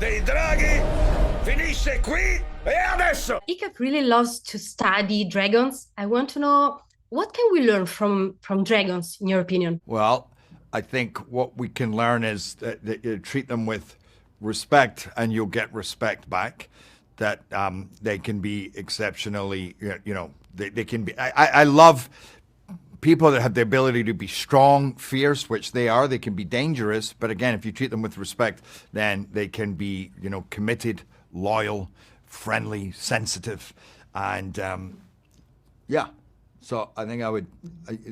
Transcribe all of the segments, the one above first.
dei draghi finisce qui e adesso! Ikap really loves to study dragons. I want to know, what can we learn from dragons, in your opinion? Well, I think what we can learn is that you treat them with respect and you'll get respect back. That they can be exceptionally, they can be. I love people that have the ability to be strong, fierce, which they are. They can be dangerous, but again, if you treat them with respect, then they can be, committed, loyal, friendly, sensitive, and yeah. So I think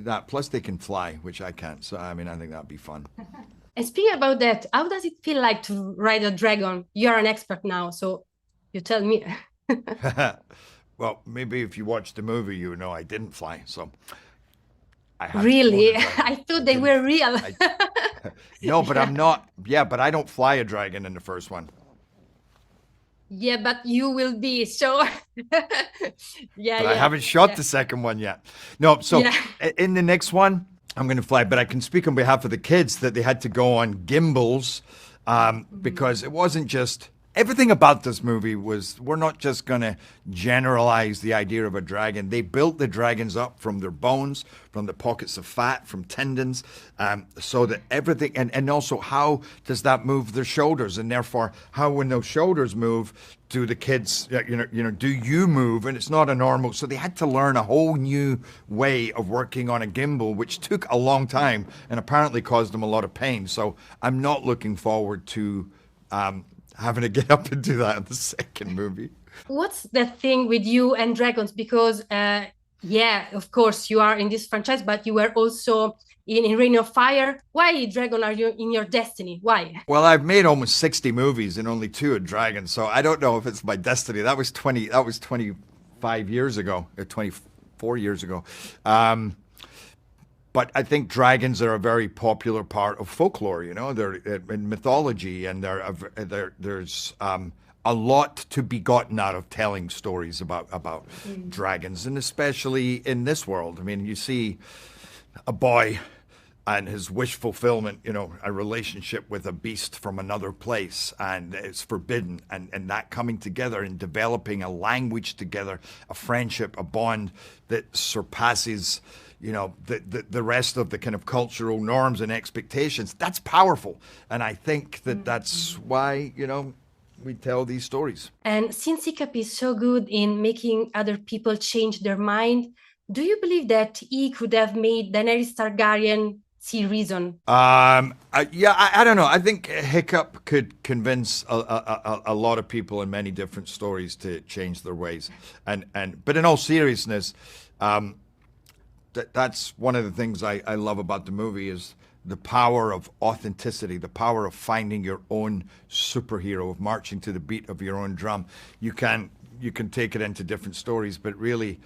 that. Plus, they can fly, which I can't. So I think that'd be fun. And speaking about that, how does it feel like to ride a dragon? You're an expert now, so you tell me. Well, maybe if you watch the movie, you know I didn't fly. So I have Really? flown a dragon. I thought they were real. No, but I'm not. Yeah, but I don't fly a dragon in the first one. Yeah, but you will be, so yeah, But I haven't shot the second one yet. No, so Yeah. in the next one, I'm going to fly. But I can speak on behalf of the kids that they had to go on gimbals because it wasn't just. Everything about this movie was, we're not just going to generalize the idea of a dragon. They built the dragons up from their bones, from the pockets of fat, from tendons, so that everything, and also how does that move their shoulders? And therefore, how when those shoulders move, do the kids, do you move? And it's not a normal, so they had to learn a whole new way of working on a gimbal, which took a long time and apparently caused them a lot of pain. So I'm not looking forward to having to get up and do that in the second movie. What's the thing with you and dragons? Because, yeah, of course, you are in this franchise, but you were also in Reign of Fire. Why dragon are you in your destiny? Why? Well, I've made almost 60 movies and only 2 are dragons, so I don't know if it's my destiny. That was 25 years ago, or 24 years ago. But I think dragons are a very popular part of folklore. They're in mythology, and there's a lot to be gotten out of telling stories about dragons, and especially in this world. You see a boy and his wish fulfillment, a relationship with a beast from another place, and it's forbidden, and that coming together and developing a language together, a friendship, a bond that surpasses the rest of the kind of cultural norms and expectations. That's powerful. And I think that's why, we tell these stories. And since Ikap is so good in making other people change their mind, do you believe that he could have made Daenerys Targaryen see reason? Yeah, I don't know. I think Hiccup could convince a lot of people in many different stories to change their ways. But in all seriousness, that's one of the things I love about the movie is the power of authenticity, the power of finding your own superhero, of marching to the beat of your own drum. You can take it into different stories, but really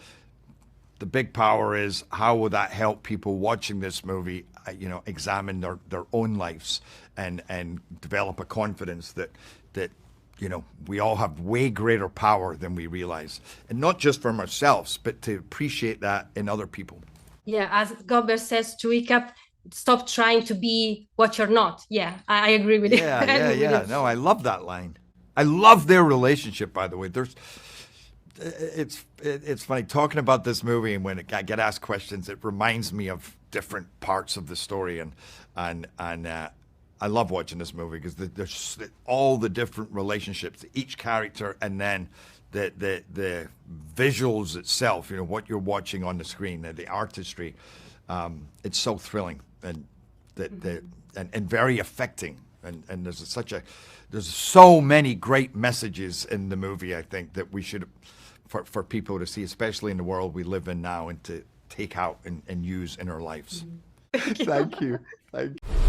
the big power is how will that help people watching this movie, examine their own lives and develop a confidence that we all have way greater power than we realize. And not just from ourselves, but to appreciate that in other people. Yeah, as Gobber says to Ikap, stop trying to be what you're not. Yeah, I agree with it. Yeah. No, I love that line. I love their relationship, by the way. It's funny talking about this movie, and when I get asked questions, it reminds me of different parts of the story, and I love watching this movie because there's all the different relationships, each character, and then the visuals itself, what you're watching on the screen, the artistry. It's so thrilling and and very affecting. And there's so many great messages in the movie, I think, that we should, for people to see, especially in the world we live in now, and to take out and use in our lives. Thank you. Thank you.